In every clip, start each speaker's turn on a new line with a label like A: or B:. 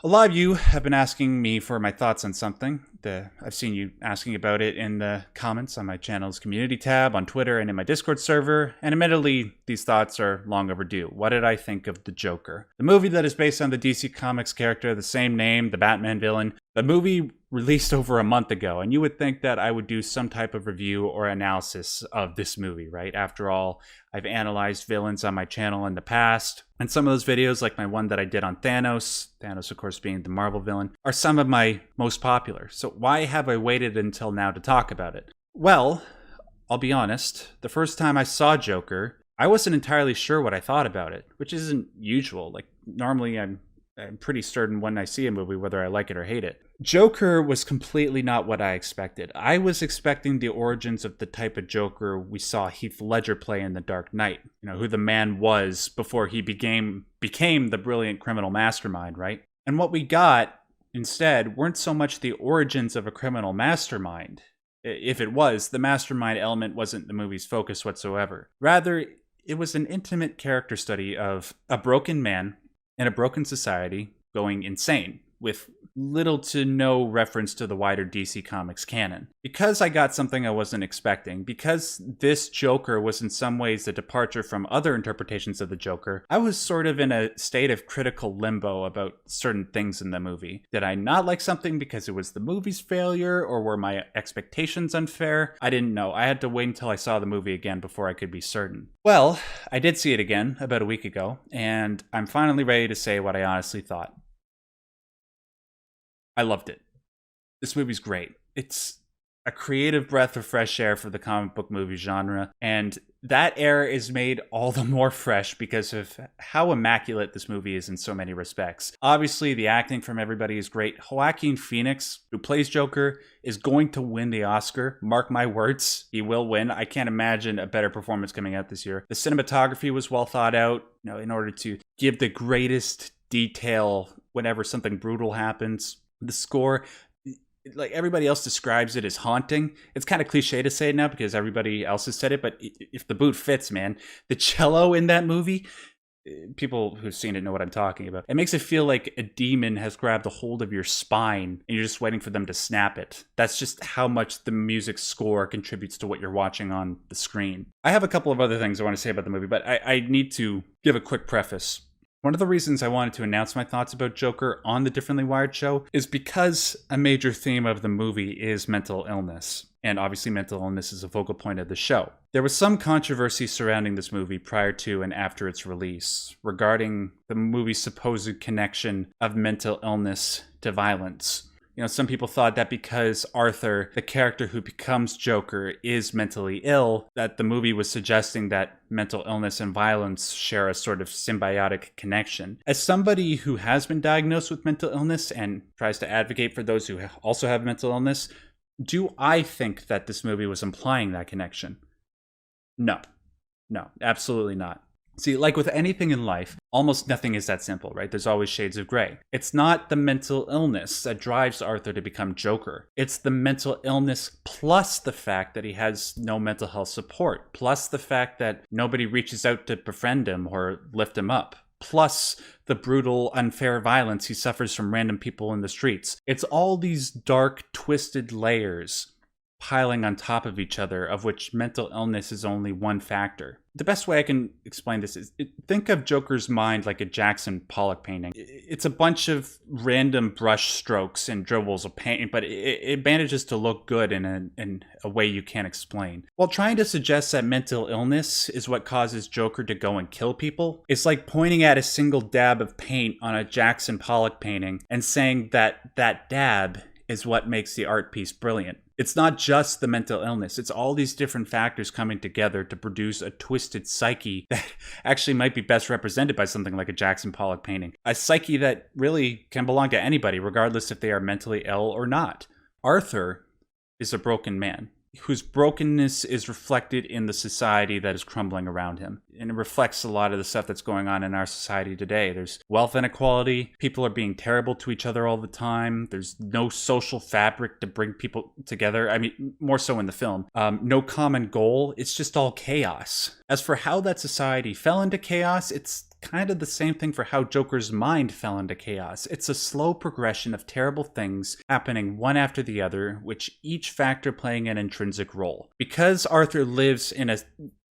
A: A lot of you have been asking me for my thoughts on something. I've seen you asking about it in the comments on my channel's community tab, on Twitter, and in my Discord server, and admittedly, these thoughts are long overdue. What did I think of The Joker? The movie that is based on the DC Comics character, the same name, the Batman villain. The movie released over a month ago, and you would think that I would do some type of review or analysis of this movie, right? After all, I've analyzed villains on my channel in the past, and some of those videos, like my one that I did on Thanos, of course being the Marvel villain, are some of my most popular. So why have I waited until now to talk about it? Well, I'll be honest, the first time I saw Joker, I wasn't entirely sure what I thought about it, which isn't usual. Like, normally I'm pretty certain when I see a movie whether I like it or hate it. Joker was completely not what I expected. I was expecting the origins of the type of Joker we saw Heath Ledger play in The Dark Knight. You know, who the man was before he became the brilliant criminal mastermind, right? And what we got instead weren't so much the origins of a criminal mastermind. If it was, the mastermind element wasn't the movie's focus whatsoever. Rather, it was an intimate character study of a broken man in a broken society going insane, with little to no reference to the wider DC Comics canon. Because I got something I wasn't expecting, because this Joker was in some ways a departure from other interpretations of the Joker, I was sort of in a state of critical limbo about certain things in the movie. Did I not like something because it was the movie's failure, or were my expectations unfair? I didn't know. I had to wait until I saw the movie again before I could be certain. Well, I did see it again about a week ago, and I'm finally ready to say what I honestly thought. I loved it. This movie's great. It's a creative breath of fresh air for the comic book movie genre, and that air is made all the more fresh because of how immaculate this movie is in so many respects. Obviously, the acting from everybody is great. Joaquin Phoenix, who plays Joker, is going to win the Oscar. Mark my words, he will win. I can't imagine a better performance coming out this year. The cinematography was well thought out, in order to give the greatest detail whenever something brutal happens. The score, like everybody else describes it as haunting. It's kind of cliche to say it now because everybody else has said it, but if the boot fits, man, the cello in that movie, people who've seen it know what I'm talking about. It makes it feel like a demon has grabbed a hold of your spine and you're just waiting for them to snap it. That's just how much the music score contributes to what you're watching on the screen. I have a couple of other things I want to say about the movie, but I need to give a quick preface. One of the reasons I wanted to announce my thoughts about Joker on the Differently Wired show is because a major theme of the movie is mental illness. And obviously mental illness is a focal point of the show. There was some controversy surrounding this movie prior to and after its release regarding the movie's supposed connection of mental illness to violence. Some people thought that because Arthur, the character who becomes Joker, is mentally ill, that the movie was suggesting that mental illness and violence share a sort of symbiotic connection. As somebody who has been diagnosed with mental illness and tries to advocate for those who also have mental illness, do I think that this movie was implying that connection? No, absolutely not. See, like with anything in life, almost nothing is that simple, right? There's always shades of gray. It's not the mental illness that drives Arthur to become Joker. It's the mental illness plus the fact that he has no mental health support, plus the fact that nobody reaches out to befriend him or lift him up, plus the brutal, unfair violence he suffers from random people in the streets. It's all these dark, twisted layers piling on top of each other, of which mental illness is only one factor. The best way I can explain this is, think of Joker's mind like a Jackson Pollock painting. It's a bunch of random brush strokes and dribbles of paint, but it manages to look good in a way you can't explain. While trying to suggest that mental illness is what causes Joker to go and kill people, it's like pointing at a single dab of paint on a Jackson Pollock painting and saying that that dab is what makes the art piece brilliant. It's not just the mental illness. It's all these different factors coming together to produce a twisted psyche that actually might be best represented by something like a Jackson Pollock painting. A psyche that really can belong to anybody, regardless if they are mentally ill or not. Arthur is a broken man whose brokenness is reflected in the society that is crumbling around him. And it reflects a lot of the stuff that's going on in our society today. There's wealth inequality. People are being terrible to each other all the time. There's no social fabric to bring people together. I mean, more so in the film. No common goal. It's just all chaos. As for how that society fell into chaos, it's kind of the same thing for how Joker's mind fell into chaos. It's a slow progression of terrible things happening one after the other, which each factor playing an intrinsic role. Because Arthur lives in a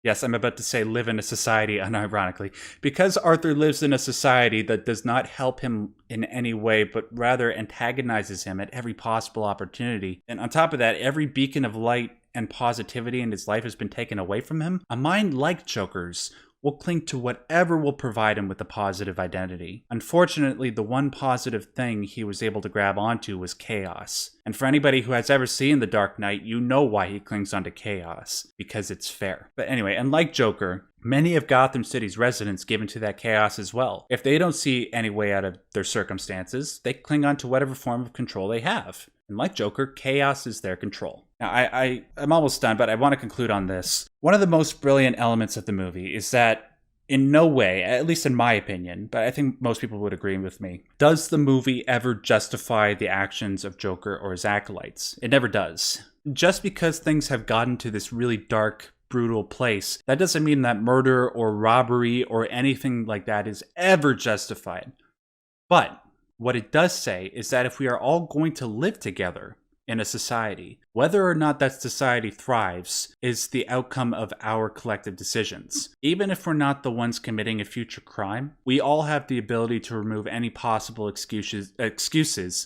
A: Yes, I'm about to say live in a society, unironically. Because Arthur lives in a society that does not help him in any way, but rather antagonizes him at every possible opportunity. And on top of that, every beacon of light and positivity in his life has been taken away from him. A mind like Joker's will cling to whatever will provide him with a positive identity. Unfortunately, the one positive thing he was able to grab onto was chaos. And for anybody who has ever seen The Dark Knight, you know why he clings onto chaos. Because it's fair. But anyway, and like Joker, many of Gotham City's residents give into that chaos as well. If they don't see any way out of their circumstances, they cling on to whatever form of control they have. And like Joker, chaos is their control. Now, I'm almost done, but I want to conclude on this. One of the most brilliant elements of the movie is that in no way, at least in my opinion, but I think most people would agree with me, does the movie ever justify the actions of Joker or his acolytes. It never does. Just because things have gotten to this really dark, brutal place, that doesn't mean that murder or robbery or anything like that is ever justified. But what it does say is that if we are all going to live together in a society, whether or not that society thrives is the outcome of our collective decisions. Even if we're not the ones committing a future crime, we all have the ability to remove any possible excuses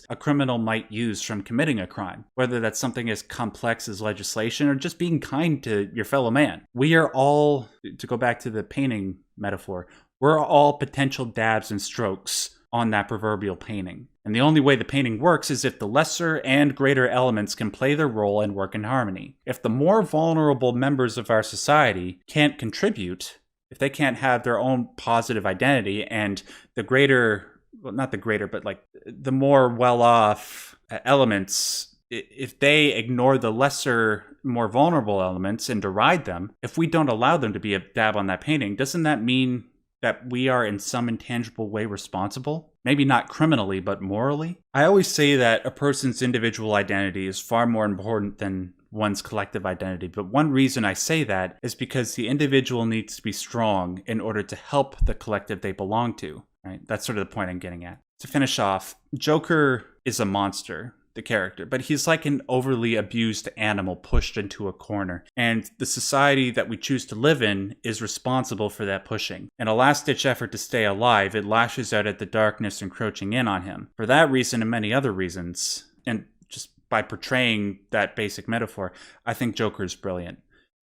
A: a criminal might use from committing a crime, whether that's something as complex as legislation or just being kind to your fellow man. We are all, to go back to the painting metaphor, we're all potential dabs and strokes on that proverbial painting. And the only way the painting works is if the lesser and greater elements can play their role and work in harmony. If the more vulnerable members of our society can't contribute, if they can't have their own positive identity, and the greater, well, not the greater, but like the more well-off elements, if they ignore the lesser, more vulnerable elements and deride them, if we don't allow them to be a dab on that painting, doesn't that mean that we are in some intangible way responsible? Maybe not criminally, but morally? I always say that a person's individual identity is far more important than one's collective identity, but one reason I say that is because the individual needs to be strong in order to help the collective they belong to. Right? That's sort of the point I'm getting at. To finish off, Joker is a monster, the character, but he's like an overly abused animal pushed into a corner. And the society that we choose to live in is responsible for that pushing. In a last-ditch effort to stay alive, it lashes out at the darkness encroaching in on him. For that reason and many other reasons, and just by portraying that basic metaphor, I think Joker is brilliant.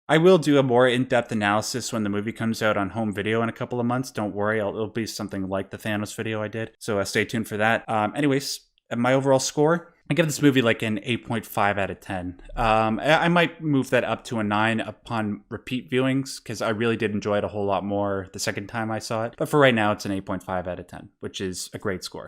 A: I will do a more in-depth analysis when the movie comes out on home video in a couple of months. Don't worry, it'll be something like the Thanos video I did. So stay tuned for that. Anyways, my overall score, I give this movie like an 8.5 out of 10. I might move that up to a 9 upon repeat viewings because I really did enjoy it a whole lot more the second time I saw it. But for right now, it's an 8.5 out of 10, which is a great score.